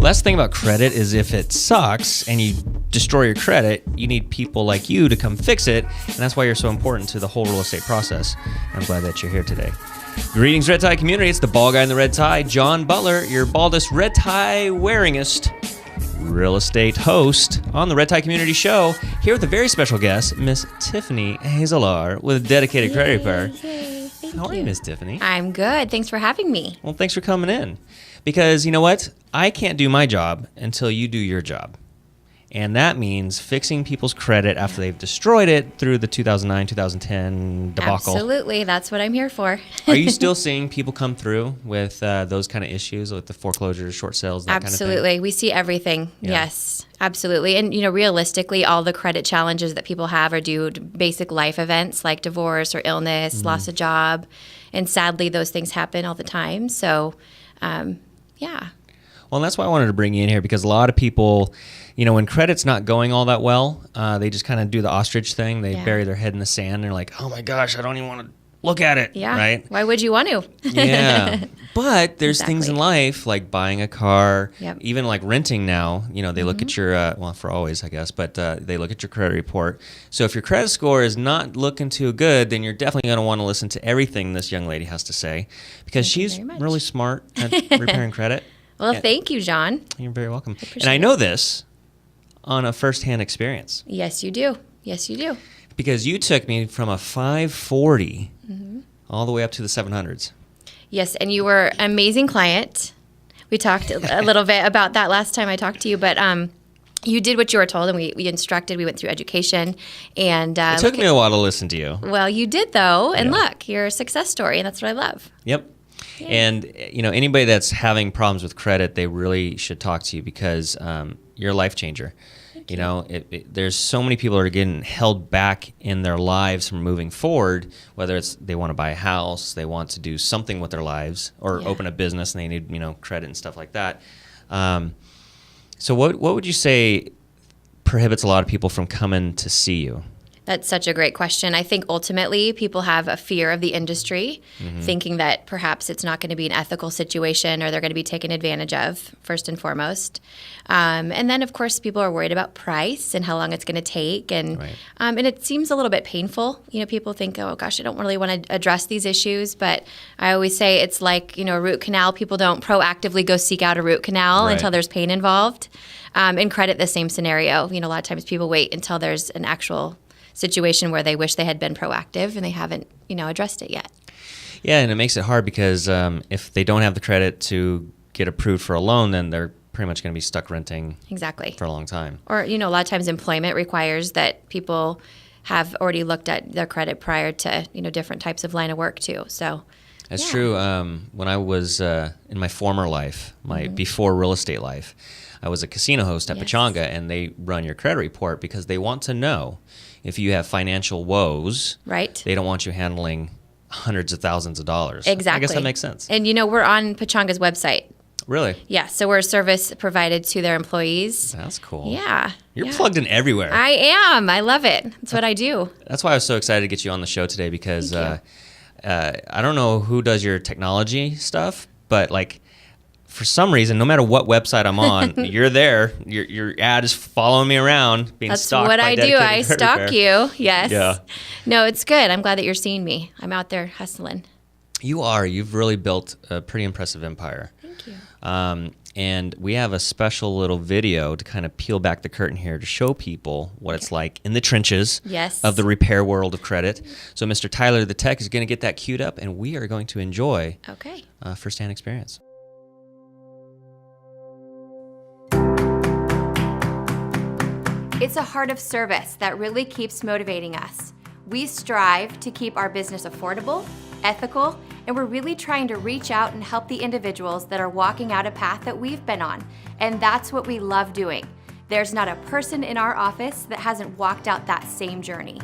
Last thing about credit is if it sucks and you destroy your credit, you need people like you to come fix it, and that's why you're so important to the whole real estate process. I'm glad that you're here today. Greetings, red tie community. It's the bald guy in the red tie, John Butler, your baldest red tie wearingest real estate host on the Red Tie Community Show, here with a very special guest, Miss Tiffany Hazelaar, with Dedicated Credit Repair. How are you, Miss Tiffany? I'm good. Thanks for having me. Well, thanks for coming in. Because you know what? I can't do my job until you do your job. And that means fixing people's credit after they've destroyed it through the 2009, 2010 debacle. Absolutely. That's what I'm here for. Are you still seeing people come through with those kind of issues, with the foreclosures, short sales, that Absolutely. kind of thing? We see everything. Yeah. Yes, absolutely. And, realistically, all the credit challenges that people have are due to basic life events like divorce or illness, loss of job. And sadly, those things happen all the time. So, yeah. Well, and that's why I wanted to bring you in here, because a lot of people, when credit's not going all that well, they just kind of do the ostrich thing. They bury their head in the sand. And they're like, oh my gosh, I don't even want to look at it. Yeah. Right? Why would you want to? Yeah. But there's things in life like buying a car, even like renting now. They look at your, well, for always, I guess, but they look at your credit report. So if your credit score is not looking too good, then you're definitely going to want to listen to everything this young lady has to say, because she's really smart at repairing credit. Well, thank you, John. You're very welcome. And I know this on a firsthand experience. Yes, you do. Yes, you do. Because you took me from a 540 all the way up to the 700s. Yes, and you were an amazing client. We talked a little bit about that last time I talked to you, but you did what you were told, and we instructed. We went through education. And it took me a while to listen to you. Well, you did, though. And look, you're a success story, and that's what I love. Yep. Yeah. And, anybody that's having problems with credit, they really should talk to you, because you're a life changer. There's so many people that are getting held back in their lives from moving forward, whether it's they want to buy a house, they want to do something with their lives, or open a business and they need, credit and stuff like that. So what would you say prohibits a lot of people from coming to see you? That's such a great question. I think ultimately people have a fear of the industry, thinking that perhaps it's not going to be an ethical situation or they're going to be taken advantage of, first and foremost. And then, of course, people are worried about price and how long it's going to take. And and it seems a little bit painful. People think, oh, gosh, I don't really want to address these issues. But I always say it's like, a root canal. People don't proactively go seek out a root canal until there's pain involved. And credit, the same scenario. A lot of times people wait until there's an actual situation where they wish they had been proactive and they haven't, addressed it yet. Yeah, and it makes it hard because if they don't have the credit to get approved for a loan, then they're pretty much going to be stuck renting for a long time. Or, a lot of times employment requires that people have already looked at their credit prior to, different types of line of work too. So that's true. When I was in my former life, my before real estate life, I was a casino host at Pechanga, and they run your credit report because they want to know if you have financial woes. Right. They don't want you handling hundreds of thousands of dollars. Exactly. I guess that makes sense. And we're on Pechanga's website. Really? Yeah, so we're a service provided to their employes. That's cool. Yeah. You're plugged in everywhere. I am. I love it. That's what I do. That's why I was so excited to get you on the show today, because I don't know who does your technology stuff, but for some reason, no matter what website I'm on, you're there. Your ad is following me around, being stalked by Dedicated Credit Repair. That's what I do. I stalk you. Yes. Yeah. No, it's good. I'm glad that you're seeing me. I'm out there hustling. You are. You've really built a pretty impressive empire. Thank you. And we have a special little video to kind of peel back the curtain here to show people what it's like in the trenches of the repair world of credit. So Mr. Tyler, the tech, is going to get that queued up, and we are going to enjoy firsthand experience. It's a heart of service that really keeps motivating us. We strive to keep our business affordable, ethical, and we're really trying to reach out and help the individuals that are walking out a path that we've been on. And that's what we love doing. There's not a person in our office that hasn't walked out that same journey.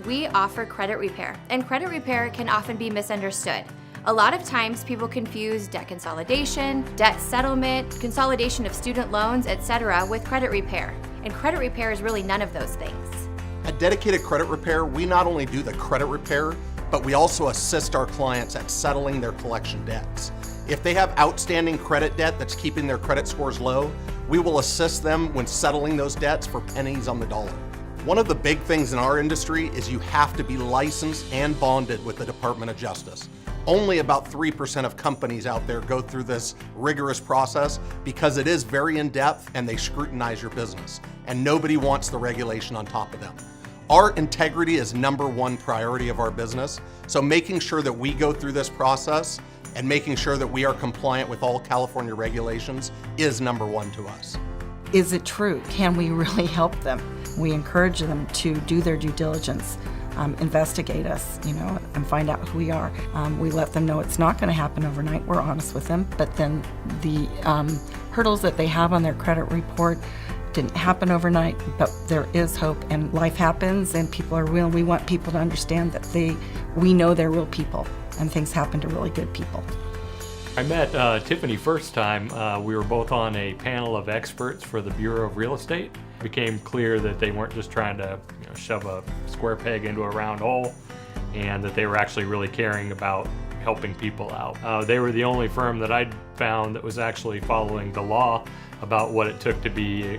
We offer credit repair, and credit repair can often be misunderstood. A lot of times people confuse debt consolidation, debt settlement, consolidation of student loans, etc. with credit repair. And credit repair is really none of those things. At Dedicated Credit Repair, we not only do the credit repair, but we also assist our clients at settling their collection debts. If they have outstanding credit debt that's keeping their credit scores low, we will assist them when settling those debts for pennies on the dollar. One of the big things in our industry is you have to be licensed and bonded with the Department of Justice. Only about 3% of companies out there go through this rigorous process because it is very in-depth and they scrutinize your business, and nobody wants the regulation on top of them. Our integrity is #1 priority of our business, so making sure that we go through this process and making sure that we are compliant with all California regulations is #1 to us. Is it true? Can we really help them? We encourage them to do their due diligence, investigate us, and find out who we are. We let them know it's not going to happen overnight. We're honest with them, but then the hurdles that they have on their credit report didn't happen overnight, but there is hope, and life happens, and people are real. We want people to understand that we know they're real people, and things happen to really good people. I met Tiffany first time. We were both on a panel of experts for the Bureau of Real Estate. It became clear that they weren't just trying to shove a square peg into a round hole, and that they were actually really caring about helping people out. They were the only firm that I'd found that was actually following the law about what it took to be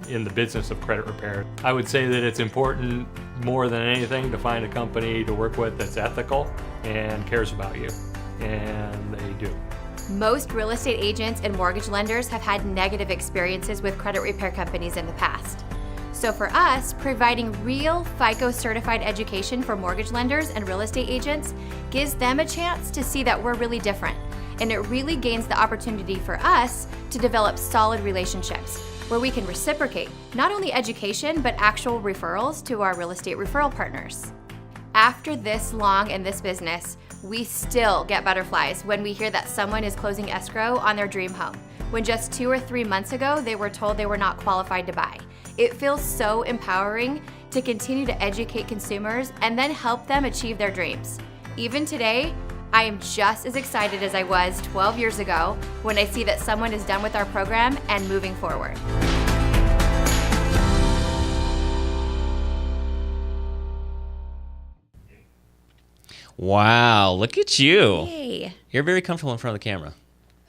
in the business of credit repair. I would say that it's important more than anything to find a company to work with that's ethical and cares about you. And they do. Most real estate agents and mortgage lenders have had negative experiences with credit repair companies in the past. So for us, providing real FICO certified education for mortgage lenders and real estate agents gives them a chance to see that we're really different. And it really gains the opportunity for us to develop solid relationships where we can reciprocate not only education, but actual referrals to our real estate referral partners. After this long in this business, we still get butterflies when we hear that someone is closing escrow on their dream home, when just 2 or 3 months ago they were told they were not qualified to buy. It feels so empowering to continue to educate consumers and then help them achieve their dreams. Even today, I am just as excited as I was 12 years ago when I see that someone is done with our program and moving forward. Wow, look at you. Hey. You're very comfortable in front of the camera.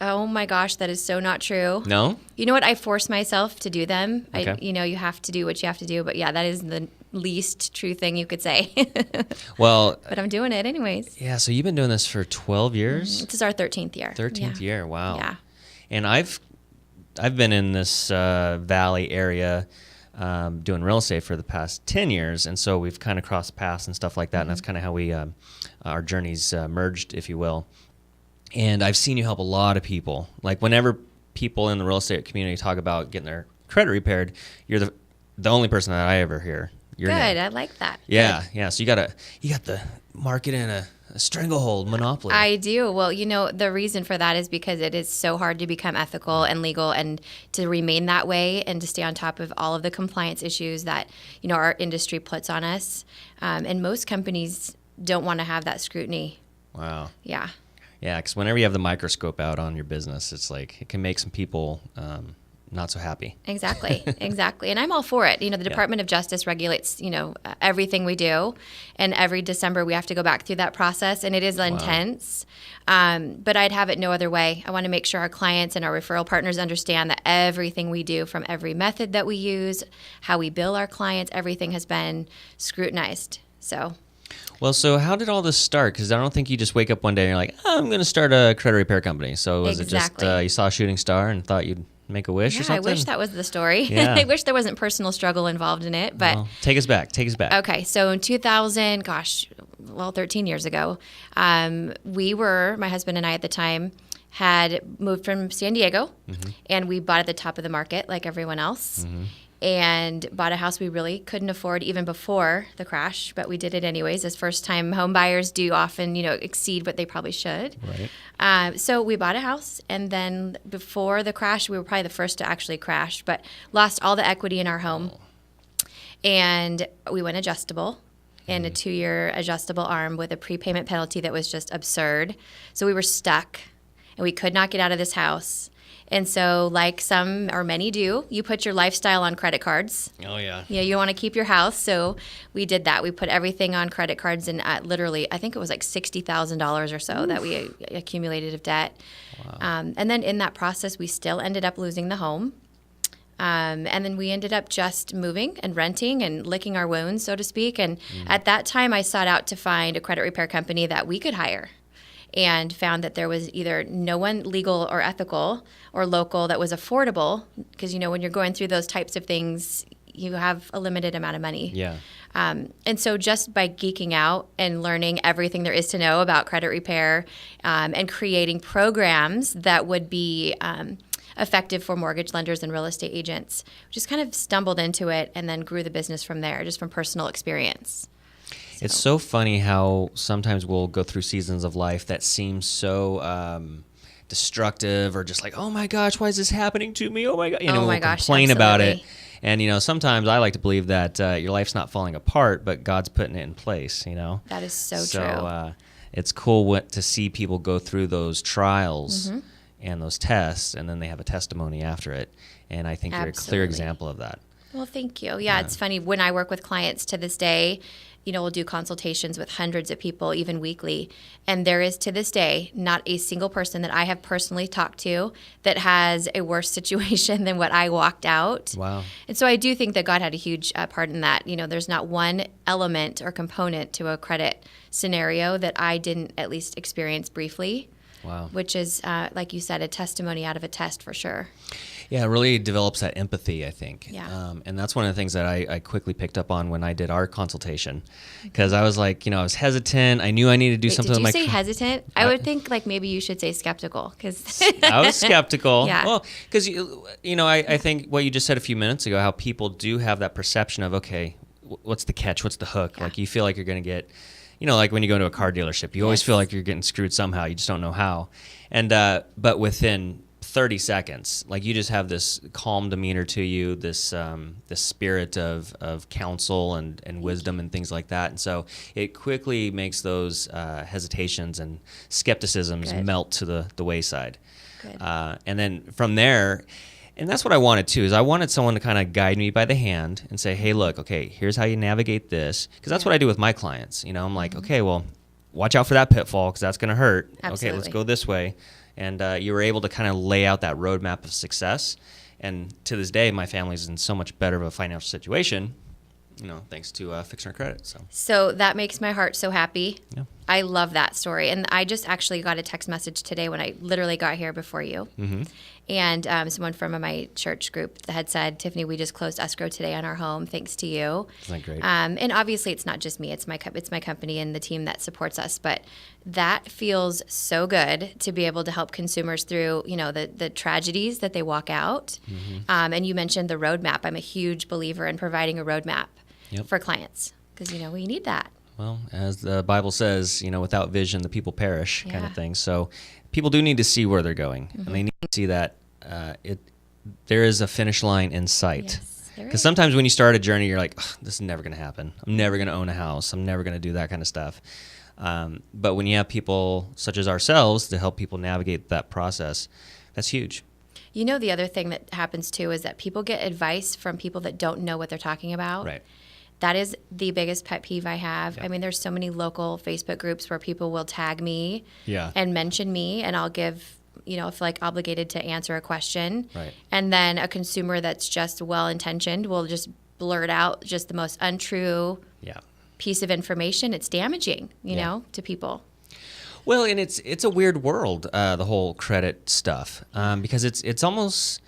Oh my gosh, that is so not true. No? You know what? I force myself to do them. Okay. You have to do what you have to do. But yeah, that is the least true thing you could say. Well, but I'm doing it anyways. yeah, so you've been doing this for 12 years? This is our 13th year. 13th year, wow. Yeah. And I've been in this Valley area doing real estate for the past 10 years, and so we've kind of crossed paths and stuff like that, and that's kind of how we our journeys merged, if you will. And I've seen you help a lot of people. Like whenever people in the real estate community talk about getting their credit repaired, you're the only person that I ever hear. Your Good. name. I like that. Yeah, yeah. So you got the market in a stranglehold monopoly. I do. Well, the reason for that is because it is so hard to become ethical and legal and to remain that way and to stay on top of all of the compliance issues that, our industry puts on us. And most companies don't want to have that scrutiny. Wow. Yeah. Yeah, because whenever you have the microscope out on your business, it's like it can make some people not so happy. Exactly, exactly. And I'm all for it. The Department of Justice regulates, everything we do. And every December we have to go back through that process. And it is intense. But I'd have it no other way. I want to make sure our clients and our referral partners understand that everything we do, from every method that we use, how we bill our clients, everything has been scrutinized. Well, so how did all this start? Because I don't think you just wake up one day and you're like, I'm going to start a credit repair company. So was it just you saw a shooting star and thought you'd make a wish or something? I wish that was the story. Yeah. I wish there wasn't personal struggle involved in it. But well, take us back. Okay, so in 2000, 13 years ago, my husband and I at the time had moved from San Diego, and we bought at the top of the market like everyone else. And bought a house we really couldn't afford even before the crash, but we did it anyways, as first-time home buyers do often, exceed what they probably should. Right. So we bought a house, and then before the crash, we were probably the first to actually crash, but lost all the equity in our home. And we went adjustable in a 2-year adjustable arm with a prepayment penalty that was just absurd. So we were stuck, and we could not get out of this house. And so like some or many do, you put your lifestyle on credit cards. Oh, yeah. Yeah, you want to keep your house. So we did that. We put everything on credit cards, and literally, I think it was like $60,000 or so that we accumulated of debt. Wow. And then in that process, we still ended up losing the home. And then we ended up just moving and renting and licking our wounds, so to speak. And at that time, I sought out to find a credit repair company that we could hire, and found that there was either no one legal or ethical or local that was affordable, because, you know, when you're going through those types of things, you have a limited amount of money. Yeah. And so just by geeking out and learning everything there is to know about credit repair, and creating programs that would be effective for mortgage lenders and real estate agents, just kind of stumbled into it and then grew the business from there, just from personal experience. It's so funny how sometimes we'll go through seasons of life that seem so destructive, or just like, oh my gosh, why is this happening to me? Oh my God, we'll complain about it. And, sometimes I like to believe that your life's not falling apart, but God's putting it in place, That is so true. So it's cool to see people go through those trials and those tests, and then they have a testimony after it. And I think you're a clear example of that. Well, thank you. Yeah, it's funny. When I work with clients to this day, we'll do consultations with hundreds of people, even weekly. And there is, to this day, not a single person that I have personally talked to that has a worse situation than what I walked out. Wow. And so I do think that God had a huge part in that. There's not one element or component to a credit scenario that I didn't at least experience briefly. Wow. Which is, like you said, a testimony out of a test for sure. Yeah, it really develops that empathy, I think. Yeah. And that's one of the things that I quickly picked up on when I did our consultation, because I was like, I was hesitant. I knew I needed to do something. Did you with say hesitant? I would think like maybe you should say skeptical, because I was skeptical. Yeah. Well, because I think what you just said a few minutes ago, how people do have that perception of, okay, what's the catch? What's the hook? Yeah. Like you feel like you're going to get. Like when you go to a car dealership, you always feel like you're getting screwed somehow. You just don't know how. And but within 30 seconds, like you just have this calm demeanor to you, this spirit of counsel and wisdom and things like that. And so it quickly makes those hesitations and skepticisms melt to the wayside. Good. And then from there. And that's what I wanted too, is I wanted someone to kind of guide me by the hand and say, hey, look, okay, here's how you navigate this. Because that's what I do with my clients. I'm like, okay, well, watch out for that pitfall, because that's going to hurt. Absolutely. Okay, let's go this way. And you were able to kind of lay out that roadmap of success. And to this day, my family's in so much better of a financial situation, thanks to fixing our credit. So that makes my heart so happy. Yeah. I love that story. And I just actually got a text message today when I literally got here before you. Mm-hmm. And someone from my church group had said, Tiffany, we just closed escrow today on our home, thanks to you. Isn't that great? And obviously it's not just me, it's my company and the team that supports us. But that feels so good to be able to help consumers through, the tragedies that they walk out. Mm-hmm. And you mentioned the roadmap. I'm a huge believer in providing a roadmap for clients, because, we need that. Well, as the Bible says, without vision, the people perish, kind of Yeah. thing. So people do need to see where they're going, and they need to see that there is a finish line in sight. Yes, there Because is. sometimes when you start a journey, you're like, this is never going to happen. I'm never going to own a house. I'm never going to do that kind of stuff. But when you have people such as ourselves to help people navigate that process, that's huge. The other thing that happens too is that people get advice from people that don't know what they're talking about. Right. That is the biggest pet peeve I have. Yeah. I mean, there's so many local Facebook groups where people will tag me Yeah. and mention me, and I'll give, feel like obligated to answer a question. Right. And then a consumer that's just well-intentioned will just blurt out just the most untrue Yeah. piece of information. It's damaging, to people. Well, and it's a weird world, the whole credit stuff, because it's almost,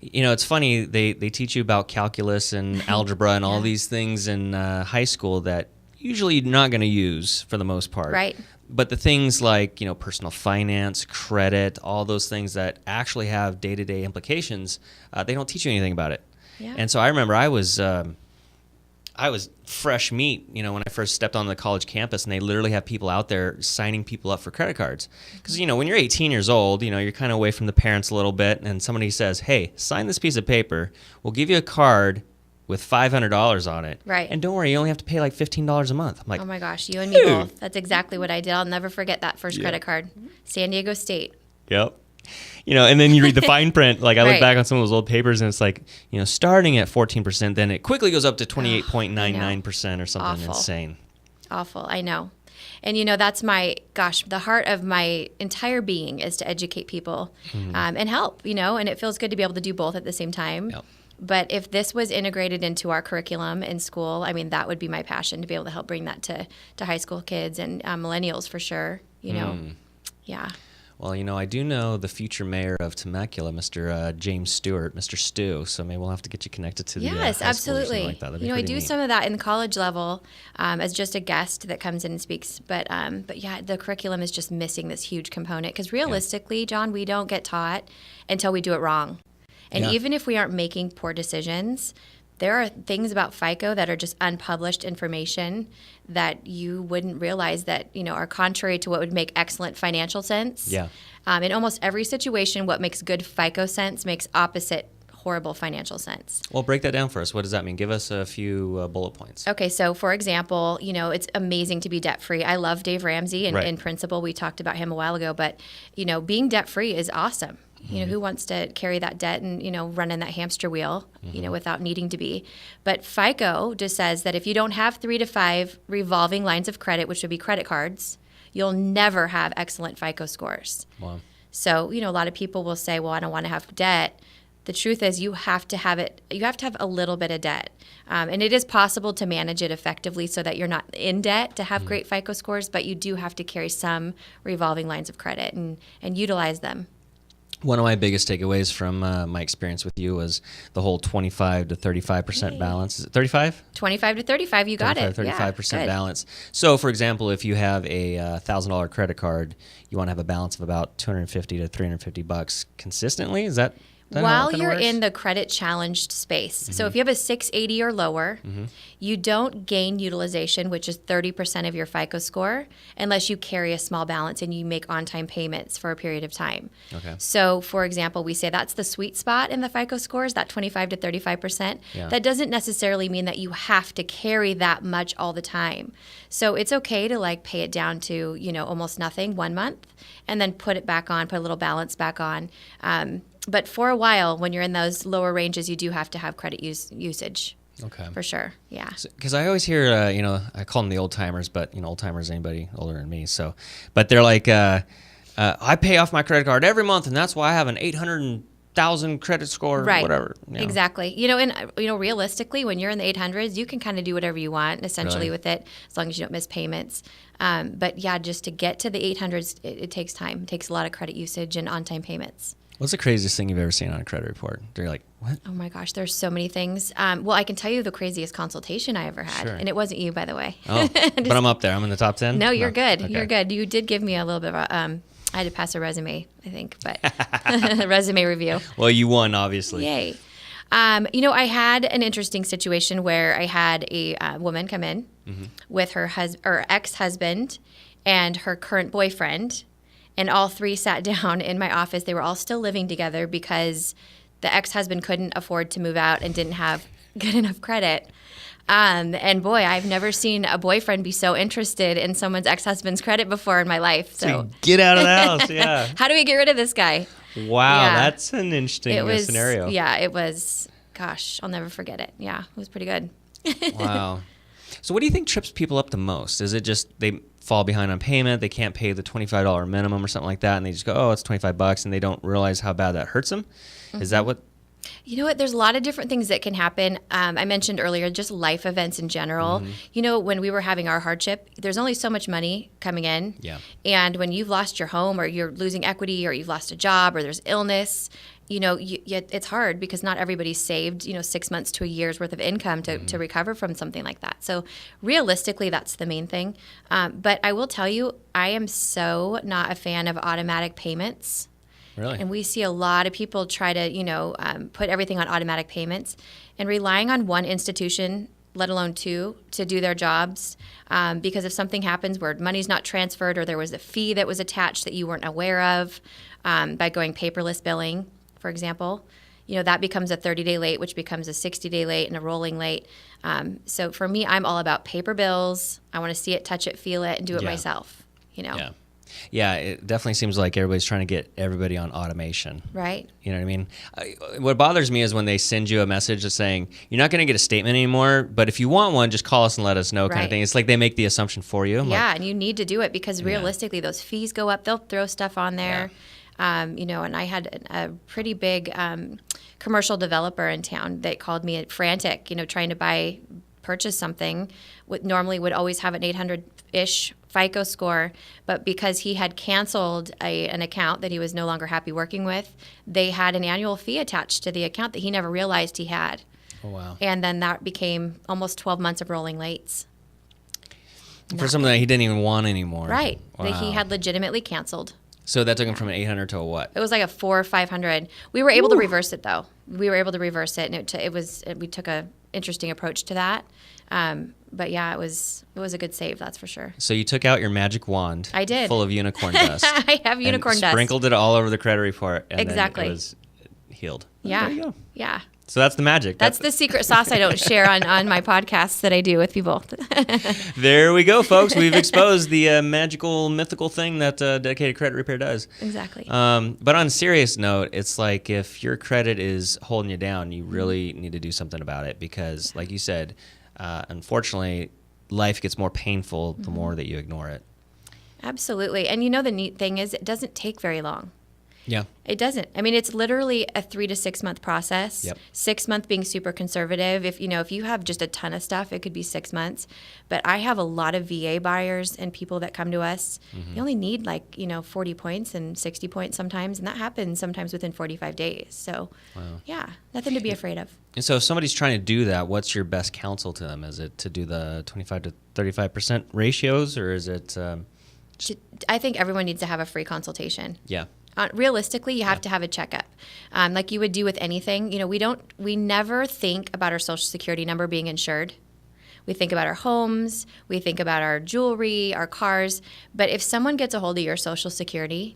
it's funny, they teach you about calculus and algebra and all these things in high school that usually you're not going to use for the most part. Right. But the things like, personal finance, credit, all those things that actually have day-to-day implications, they don't teach you anything about it. Yeah. And so I remember I was fresh meat, when I first stepped on the college campus, and they literally have people out there signing people up for credit cards. Because, when you're 18 years old, you're kind of away from the parents a little bit, and somebody says, hey, sign this piece of paper. We'll give you a card with $500 on it. Right. And don't worry, you only have to pay like $15 a month. I'm like, Oh my gosh, you and me both. That's exactly what I did. I'll never forget that first credit card. San Diego State. Yep. And then you read the fine print. Like I look Right. back on some of those old papers, and it's like, starting at 14%, then it quickly goes up to 28.99% or something Awful. insane. Awful. I know. And, that's the heart of my entire being is to educate people and help, and it feels good to be able to do both at the same time. Yep. But if this was integrated into our curriculum in school, that would be my passion, to be able to help bring that to high school kids and millennials for sure, Yeah. Well, I do know the future mayor of Temecula, Mr. James Stewart, Mr. Stu. So maybe we'll have to get you connected to the Yes, high school or something absolutely. like that. That'd be I pretty do neat. some of that in the college level as just a guest that comes in and speaks. But yeah, the curriculum is just missing this huge component because realistically, John, we don't get taught until we do it wrong. And even if we aren't making poor decisions, there are things about FICO that are just unpublished information that you wouldn't realize that, are contrary to what would make excellent financial sense. Yeah. In almost every situation, what makes good FICO sense makes opposite horrible financial sense. Well, break that down for us. What does that mean? Give us a few bullet points. Okay, so for example, it's amazing to be debt-free. I love Dave Ramsey, and Right. in principle, we talked about him a while ago, but, being debt-free is awesome. Who wants to carry that debt and, run in that hamster wheel, without needing to be. But FICO just says that if you don't have 3 to 5 revolving lines of credit, which would be credit cards, you'll never have excellent FICO scores. Wow. So, a lot of people will say, well, I don't want to have debt. The truth is you have to have it. You have to have a little bit of debt. And it is possible to manage it effectively so that you're not in debt to have great FICO scores, but you do have to carry some revolving lines of credit and utilize them. One of my biggest takeaways from my experience with you was the whole 25 to 35% balance. Is it 35? 25 to 35, you got it. 35% Yeah, balance. So, for example, if you have a $1,000 credit card, you want to have a balance of about $250 to $350 consistently. Is that how While it kinda you're works? in the credit challenged space. So if you have a 680 or lower, you don't gain utilization, which is 30% of your FICO score, unless you carry a small balance and you make on-time payments for a period of time. Okay. So, for example, we say that's the sweet spot in the FICO scores, that 25 to 35%. Yeah. That doesn't necessarily mean that you have to carry that much all the time. So it's okay to pay it down to, almost nothing 1 month and then put it back on, put a little balance back on. But for a while, when you're in those lower ranges, you do have to have credit usage. Okay. For sure, yeah. Because I always hear, I call them the old timers, but old timers anybody older than me. So, but they're like, I pay off my credit card every month, and that's why I have an 800,000 credit score, Right. whatever. Exactly. And realistically, when you're in the 800s, you can kind of do whatever you want, essentially, Really? with it, as long as you don't miss payments. But yeah, just to get to the 800s, it takes time. It takes a lot of credit usage and on-time payments. What's the craziest thing you've ever seen on a credit report? They're like, what? Oh my gosh, there's so many things. Well, I can tell you the craziest consultation I ever had, Sure. and it wasn't you, by the way. Oh, but I'm up there. I'm in the top 10? No, you're good. Okay. You're good. You did give me a little bit of a, I had to pass a resume, I think, but resume review. Well, you won, obviously. Yay. I had an interesting situation where I had a woman come in with her ex-husband and her current boyfriend, and all three sat down in my office. They were all still living together because the ex-husband couldn't afford to move out and didn't have good enough credit. And boy, I've never seen a boyfriend be so interested in someone's ex-husband's credit before in my life. So Get out of the house, yeah. how do we get rid of this guy? Wow, Yeah. that's an interesting scenario. Yeah, it was, gosh, I'll never forget it. Yeah, it was pretty good. Wow. So what do you think trips people up the most? Is it just they fall behind on payment, they can't pay the $25 minimum or something like that, and they just go, oh, it's $25, and they don't realize how bad that hurts them? Is that what? You know what? There's a lot of different things that can happen. I mentioned earlier just life events in general. When we were having our hardship, there's only so much money coming in. Yeah. And when you've lost your home or you're losing equity or you've lost a job or there's illness, it's hard because not everybody's saved, 6 months to a year's worth of income to recover from something like that. So realistically, that's the main thing. But I will tell you, I am so not a fan of automatic payments. Really? And we see a lot of people try to, put everything on automatic payments and relying on one institution, let alone two, to do their jobs. Because if something happens where money's not transferred or there was a fee that was attached that you weren't aware of by going paperless billing, for example, that becomes a 30-day late, which becomes a 60-day late and a rolling late. So for me, I'm all about paper bills. I want to see it, touch it, feel it, and do it Yeah. myself, Yeah. Yeah, it definitely seems like everybody's trying to get everybody on automation. Right. You know what I mean? What bothers me is when they send you a message that's saying, you're not going to get a statement anymore, but if you want one, just call us and let us know kind of Right. thing. It's like they make the assumption for you. I'm Yeah, like, and you need to do it because realistically, those fees go up. They'll throw stuff on there. You know, and I had a pretty big commercial developer in town that called me frantic, you know, trying to purchase something. Normally would always have an 800-ish FICO score, but because he had canceled an account that he was no longer happy working with, they had an annual fee attached to the account that he never realized he had. oh, wow. And then that became almost 12 months of rolling lates. For something that he didn't even want anymore. Right. Wow. That he had legitimately canceled. So that took him from an 800 to a what? It was like a 400 or 500. We were able to reverse it though. We were able to reverse it, and we took a interesting approach to that. But yeah, it was a good save, that's for sure. So you took out your magic wand. I did. Full of unicorn dust. I have unicorn and dust. sprinkled it all over the credit report. And Exactly. then it was healed. Yeah. There you go. Yeah. So that's the magic. That's the secret sauce I don't share on my podcasts that I do with people. There we go, folks. We've exposed the magical, mythical thing that dedicated credit repair does. Exactly. But on a serious note, it's like if your credit is holding you down, you really need to do something about it because, like you said, unfortunately, life gets more painful the more that you ignore it. Absolutely. And you know the neat thing is it doesn't take very long. Yeah. It doesn't. I mean, it's literally a 3 to 6 month process. Yep. 6 month being super conservative. If you have just a ton of stuff, it could be 6 months. But I have a lot of VA buyers and people that come to us. You only need 40 points and 60 points sometimes, and that happens sometimes within 45 days. So, yeah, nothing to be afraid of. And so if somebody's trying to do that, what's your best counsel to them? Is it to do the 25 to 35% ratios, or is it? I think everyone needs to have a free consultation. Yeah. Realistically, you have to have a checkup, like you would do with anything. You know, we never think about our Social Security number being insured. We think about our homes, we think about our jewelry, our cars. But if someone gets a hold of your Social Security,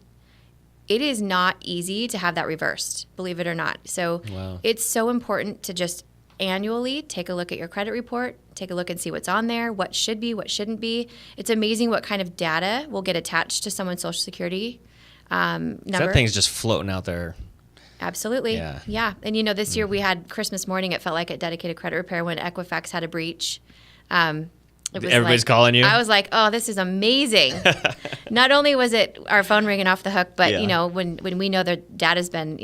it is not easy to have that reversed, believe it or not. So It's so important to just annually take a look at your credit report, take a look and see what's on there, what should be, what shouldn't be. It's amazing what kind of data will get attached to someone's Social Security number. That thing's just floating out there. Absolutely. Yeah. And this year we had Christmas morning, it felt like at Dedicated Credit Repair when Equifax had a breach. Everybody's calling you? I was like, oh, this is amazing. Not only was it our phone ringing off the hook, but when we know their data's been,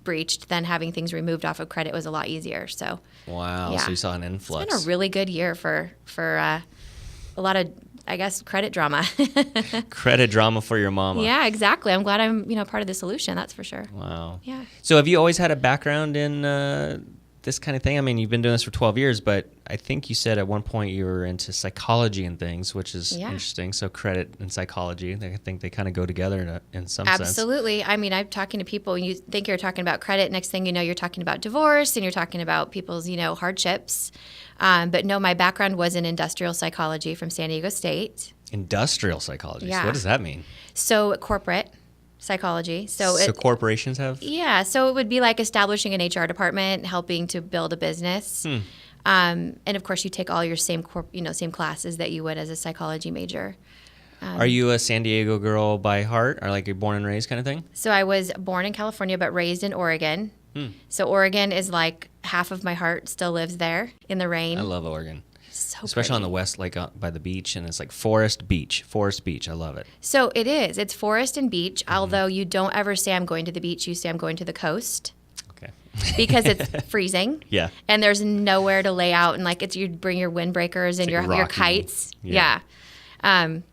breached, then having things removed off of credit was a lot easier. So Wow. So you saw an influx. It's been a really good year for a lot of, I guess, credit drama. Credit drama for your mama. Yeah, exactly. I'm glad I'm, part of the solution. That's for sure. Wow. Yeah. So have you always had a background in this kind of thing? I mean, you've been doing this for 12 years, but I think you said at one point you were into psychology and things, which is interesting. So credit and psychology, I think they kind of go together in some sense. Absolutely. I mean, I'm talking to people, and you think you're talking about credit. Next thing you know, you're talking about divorce, and you're talking about people's, hardships. But no, my background was in industrial psychology from San Diego State. Industrial psychology? Yeah. So what does that mean? So corporate psychology. So corporations have? Yeah. So it would be like establishing an HR department, helping to build a business. And of course, you take all your same classes that you would as a psychology major. Are you a San Diego girl by heart, or like you're born and raised kind of thing? So I was born in California, but raised in Oregon. So Oregon is like half of my heart still lives there in the rain. I love Oregon. So especially pretty. on the west, like by the beach, and it's like forest beach. I love it. So it is. It's forest and beach, although you don't ever say I'm going to the beach. You say I'm going to the coast. Okay. Because it's freezing. Yeah. And there's nowhere to lay out, and you bring your windbreakers and your kites. Yeah. But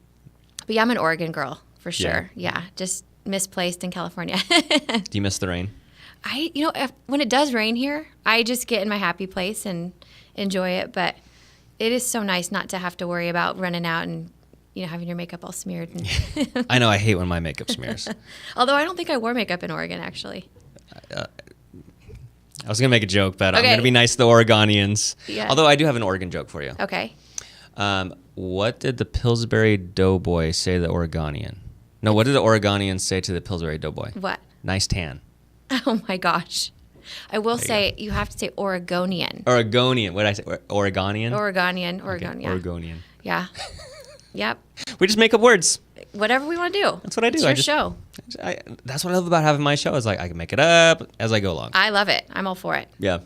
yeah, I'm an Oregon girl for sure. Yeah. Just misplaced in California. Do you miss the rain? When it does rain here, I just get in my happy place and enjoy it. But it is so nice not to have to worry about running out and, having your makeup all smeared. I know. I hate when my makeup smears. Although I don't think I wore makeup in Oregon, actually. I was going to make a joke, but I'm Okay. going to be nice to the Oregonians. Yeah. Although I do have an Oregon joke for you. Okay. What did the Pillsbury Doughboy say to the Oregonian? No, what did the Oregonian say to the Pillsbury Doughboy? What? Nice tan. Oh, my gosh. I will say you have to say Oregonian. Oregonian. What did I say? Oregonian? Oregonian. Okay, Yeah. Oregonian. Yeah. Yep. We just make up words. Whatever we want to do. That's what I do. It's your show. That's what I love about having my show is like I can make it up as I go along. I love it. I'm all for it. Yeah.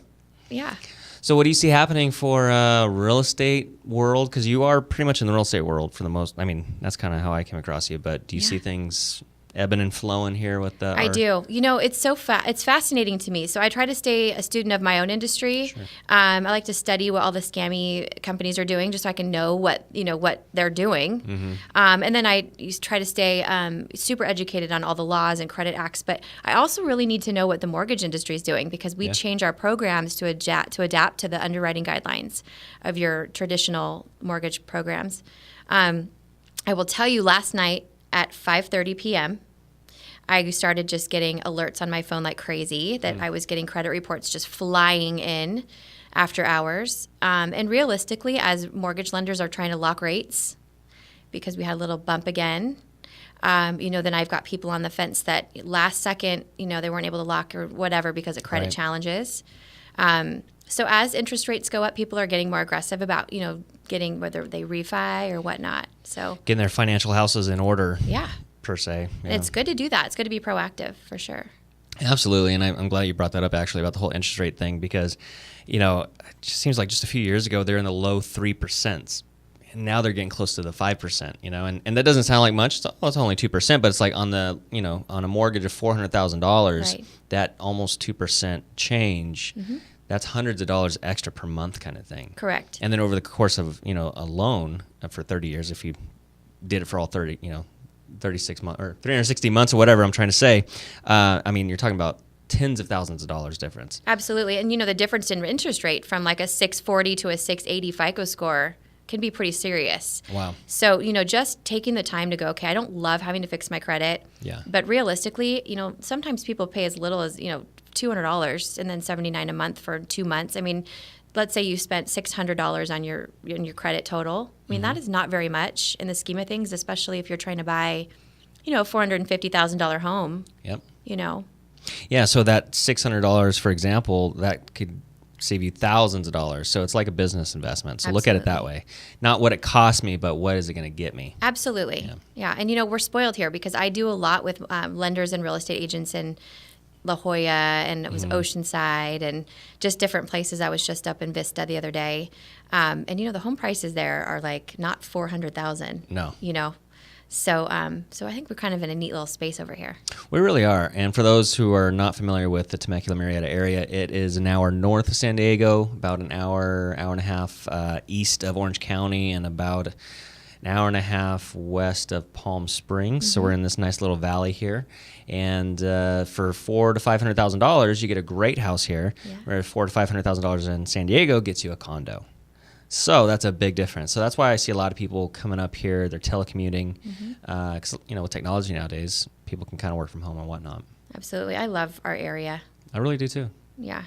Yeah. So what do you see happening for real estate world? Because you are pretty much in the real estate world for the most. I mean, that's kind of how I came across you. But do you see things ebbing and flowing here with the? I do. You know, it's so it's fascinating to me. So I try to stay a student of my own industry. Sure. I like to study what all the scammy companies are doing, just so I can know what they're doing. Mm-hmm. And then I try to stay super educated on all the laws and credit acts. But I also really need to know what the mortgage industry is doing, because we change our programs to adapt to the underwriting guidelines of your traditional mortgage programs. I will tell you, last night at 5:30 p.m. I started just getting alerts on my phone like crazy that I was getting credit reports just flying in after hours. And realistically, as mortgage lenders are trying to lock rates, because we had a little bump again, then I've got people on the fence that last second, they weren't able to lock or whatever because of credit challenges. So as interest rates go up, people are getting more aggressive about, getting whether they refi or whatnot. So getting their financial houses in order. Yeah. Per se. Yeah. It's good to do that. It's good to be proactive for sure. Absolutely. And I'm glad you brought that up actually about the whole interest rate thing, because, it just seems like just a few years ago, they're in the low 3%. And now they're getting close to the 5%, and that doesn't sound like much. It's only 2%, but it's like on the, on a mortgage of $400,000, that almost 2% change, that's hundreds of dollars extra per month kind of thing. Correct. And then over the course of, a loan for 30 years, if you did it for all 36 months or 360 months or whatever I'm trying to say, you're talking about tens of thousands of dollars difference. Absolutely. And, the difference in interest rate from like a 640 to a 680 FICO score can be pretty serious. Wow. So, just taking the time to go, okay, I don't love having to fix my credit. Yeah. But realistically, sometimes people pay as little as, $200 and then $79 a month for 2 months. Let's say you spent $600 on your credit total. That is not very much in the scheme of things, especially if you're trying to buy, a $450,000 home. Yep. Yeah, so that $600, for example, that could save you thousands of dollars. So it's like a business investment. So look at it that way. Not what it cost me, but what is it going to get me? Absolutely. Yeah. And, we're spoiled here because I do a lot with lenders and real estate agents in La Jolla, and it was Oceanside, and just different places. I was just up in Vista the other day. And, the home prices there are like not $400,000. No. So I think we're kind of in a neat little space over here. We really are. And for those who are not familiar with the Temecula-Murrieta area, it is an hour north of San Diego, about an hour and a half east of Orange County, and about an hour and a half west of Palm Springs. So we're in this nice little valley here. And for $400,000 to $500,000, you get a great house here. Yeah. Where $400,000 to $500,000 in San Diego gets you a condo. So that's a big difference. So that's why I see a lot of people coming up here. They're telecommuting. Because, with technology nowadays, people can kind of work from home and whatnot. Absolutely. I love our area. I really do too. Yeah.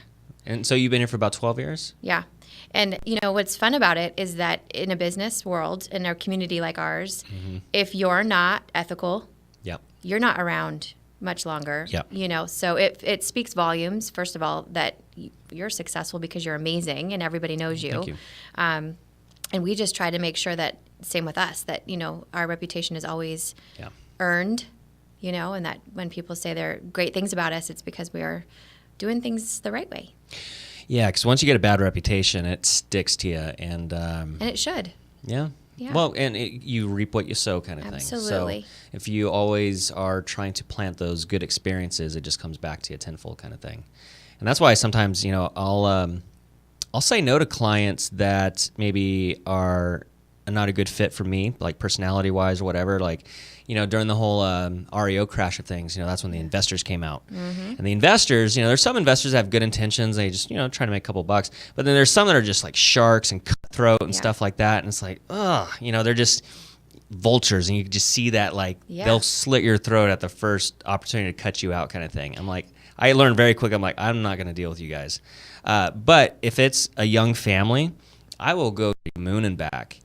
And so you've been here for about 12 years? Yeah. And, what's fun about it is that in a business world, in a community like ours, if you're not ethical, you're not around much longer. So it speaks volumes, first of all, that you're successful because you're amazing and everybody knows you. Thank you. And we just try to make sure that, same with us, that, our reputation is always earned, and that when people say they're great things about us, it's because we are doing things the right way. Yeah, because once you get a bad reputation, it sticks to you. And it should. Yeah. Yeah. Well, and you reap what you sow kind of thing. Absolutely. So if you always are trying to plant those good experiences, it just comes back to you tenfold kind of thing. And that's why sometimes, I'll say no to clients that maybe are not a good fit for me, like personality-wise or whatever. Like, during the whole REO crash of things, that's when the investors came out. And the investors, there's some investors that have good intentions. They just, try to make a couple bucks. But then there's some that are just like sharks and cutthroat and stuff like that. And it's like, they're just vultures. And you can just see that, like, they'll slit your throat at the first opportunity to cut you out kind of thing. I'm like, I learned very quick. I'm like, I'm not going to deal with you guys. But if it's a young family, I will go to the moon and back.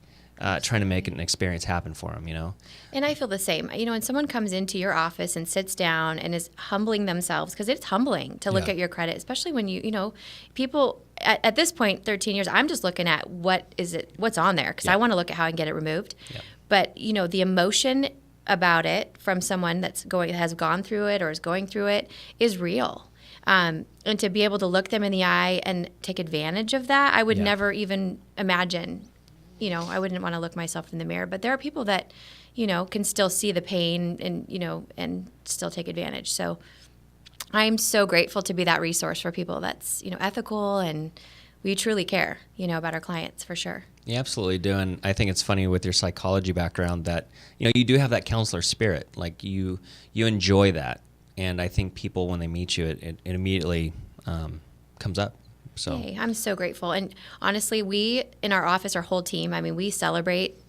Trying to make an experience happen for them, And I feel the same. When someone comes into your office and sits down and is humbling themselves, because it's humbling to look at your credit, especially when people at this point, 13 years, I'm just looking at what's on there, because I want to look at how I can get it removed. Yeah. But the emotion about it from someone has gone through it or is going through it is real. And to be able to look them in the eye and take advantage of that, I would never even imagine. I wouldn't want to look myself in the mirror. But there are people that, can still see the pain and still take advantage. So I'm so grateful to be that resource for people that's, ethical, and we truly care, about our clients, for sure. You absolutely do. And I think it's funny with your psychology background that, you do have that counselor spirit. Like you enjoy that. And I think people, when they meet you, it immediately comes up. So Yay, I'm so grateful. And honestly, we, in our office, our whole team, we celebrate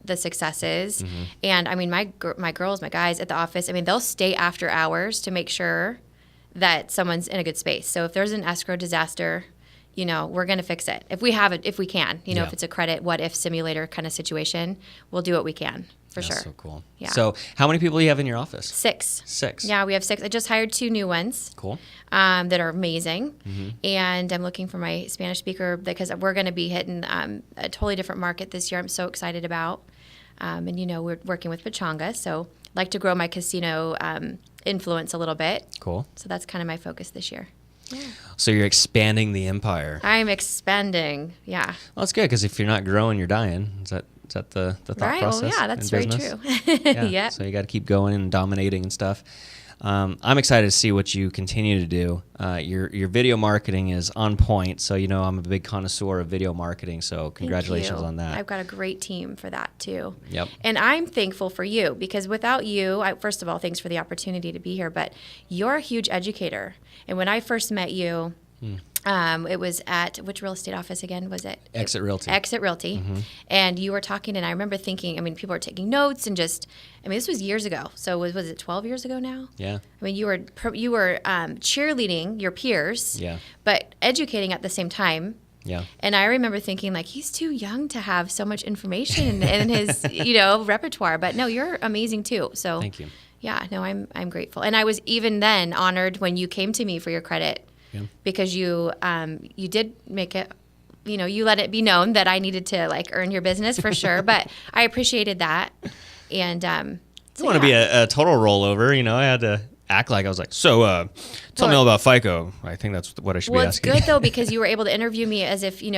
the successes. Mm-hmm. And my girls, my guys at the office, they'll stay after hours to make sure that someone's in a good space. So if there's an escrow disaster, we're going to fix it. If we have it, if we can, if it's a credit what if simulator kind of situation, we'll do what we can, for That's sure. so cool. Yeah. So how many people do you have in your office? 6. 6. Yeah, we have 6. I just hired 2 new ones. Cool. That are amazing. Mm-hmm. And I'm looking for my Spanish speaker, because we're going to be hitting a totally different market this year. I'm so excited about. And we're working with Pachanga, so I'd like to grow my casino influence a little bit. Cool. So that's kind of my focus this year. Yeah. So you're expanding the empire. I'm expanding. Yeah. Well, that's good, because if you're not growing, you're dying. Is that the thought Right. process? Well, yeah, that's in very business? true. Yeah. Yeah. So you got to keep going and dominating and stuff. I'm excited to see what you continue to do. Your video marketing is on point. So I'm a big connoisseur of video marketing. So congratulations on that. I've got a great team for that too. Yep. And I'm thankful for you, because without you, first of all, thanks for the opportunity to be here. But you're a huge educator. And when I first met you, it was at which real estate office again? Was it? Exit Realty. Exit Realty. Mm-hmm. And you were talking, and I remember thinking, people were taking notes, and this was years ago. So was it 12 years ago now? Yeah. You were cheerleading your peers, Yeah. but educating at the same time. Yeah. And I remember thinking, he's too young to have so much information in his, repertoire. But no, you're amazing too. So Thank you. Yeah, no, I'm grateful. And I was even then honored when you came to me for your credit, because you did make it, you let it be known that I needed to earn your business for sure. But I appreciated that. And I don't want to be a total rollover. I had to act like I was tell me all about FICO. I think that's what I should be asking. Well, it's good though, because you were able to interview me as if, you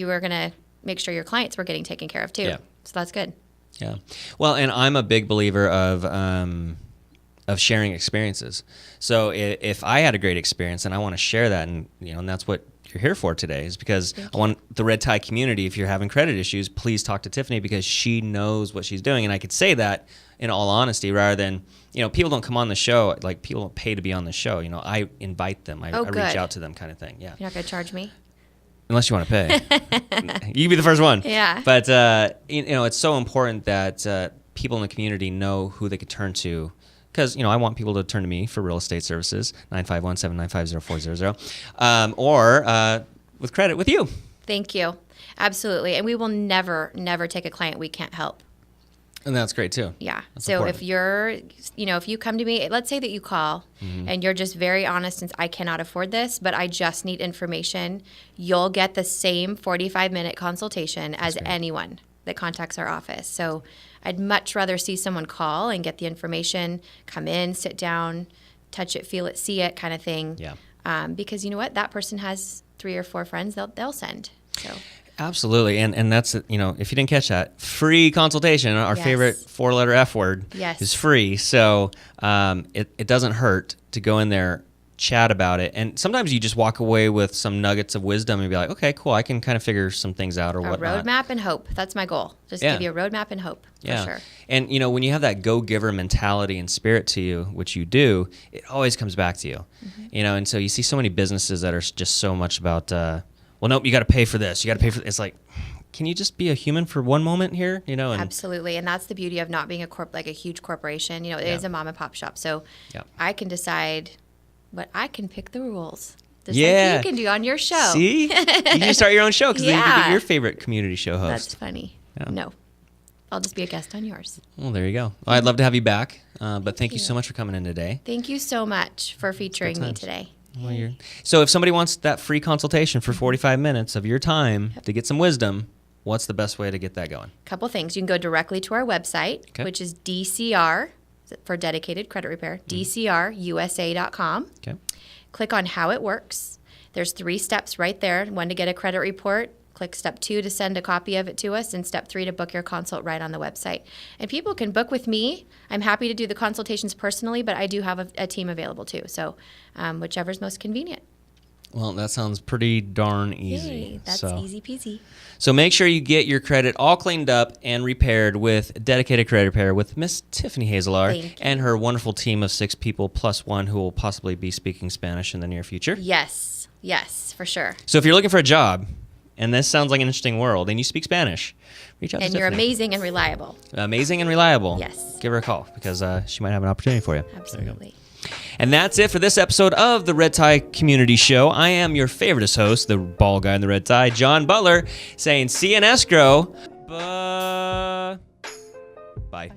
were going to make sure your clients were getting taken care of too. Yeah. So that's good. Yeah. Well, and I'm a big believer of sharing experiences. So if I had a great experience, and I want to share that, and and that's what you're here for today, is because I want the red tie community, if you're having credit issues, please talk to Tiffany, because she knows what she's doing. And I could say that in all honesty, rather than, people don't come on the show, people don't pay to be on the show. I invite them. I reach out to them, kind of thing. Yeah. You're not going to charge me? Unless you want to pay. You be the first one. Yeah. But, it's so important that people in the community know who they could turn to. Because, I want people to turn to me for real estate services, 951-795-0400, or with credit with you. Thank you. Absolutely. And we will never, never take a client we can't help. And that's great, too. Yeah. That's so important. if you're, if you come to me, let's say that you call and you're just very honest, and I cannot afford this, but I just need information, you'll get the same 45-minute consultation as anyone that contacts our office. So I'd much rather see someone call and get the information, come in, sit down, touch it, feel it, see it, kind of thing. Yeah. Because you know what? That person has 3 or 4 friends they'll send. So. Absolutely. And that's, if you didn't catch that, free consultation, our favorite 4-letter F word, is free. So it doesn't hurt to go in there, chat about it. And sometimes you just walk away with some nuggets of wisdom and be like, okay, cool, I can kind of figure some things out or whatnot. A roadmap and hope. That's my goal. Just give you a roadmap and hope, for sure. And, when you have that go-giver mentality and spirit to you, which you do, it always comes back to you. And so you see so many businesses that are just so much about, well, nope, you got to pay for this. You got to pay for this. It's like, can you just be a human for one moment here? And absolutely. And that's the beauty of not being a huge corporation. It is a mom and pop shop. So I can decide, but I can pick the rules. Just like you can do on your show. See? You can start your own show, because then you can be your favorite community show host. That's funny. Yeah. No. I'll just be a guest on yours. Well, there you go. Well, I'd love to have you back. But thank you so much for coming in today. Thank you so much for featuring me today. Well, so if somebody wants that free consultation for 45 minutes of your time to get some wisdom, what's the best way to get that going? Couple things. You can go directly to our website, which is DCR, for Dedicated Credit Repair, DCRUSA.com. Okay. Click on how it works. There's 3 steps right there. 1 to get a credit report. Click step 2 to send a copy of it to us, and step 3 to book your consult right on the website. And people can book with me. I'm happy to do the consultations personally, but I do have a team available too. So whichever's most convenient. Well, that sounds pretty darn easy. Yay, that's easy peasy. So make sure you get your credit all cleaned up and repaired with Dedicated Credit Repair with Miss Tiffany Hazelaar and her wonderful team of 6 people plus 1 who will possibly be speaking Spanish in the near future. Yes, for sure. So if you're looking for a job, and this sounds like an interesting world, and you speak Spanish, reach out to Tiffany. And you're amazing and reliable. Amazing and reliable. Yes. Give her a call because she might have an opportunity for you. Absolutely. And that's it for this episode of the Red Tie Community Show. I am your favorite host, the bald guy in the red tie, John Butler, saying see you in escrow. Bye.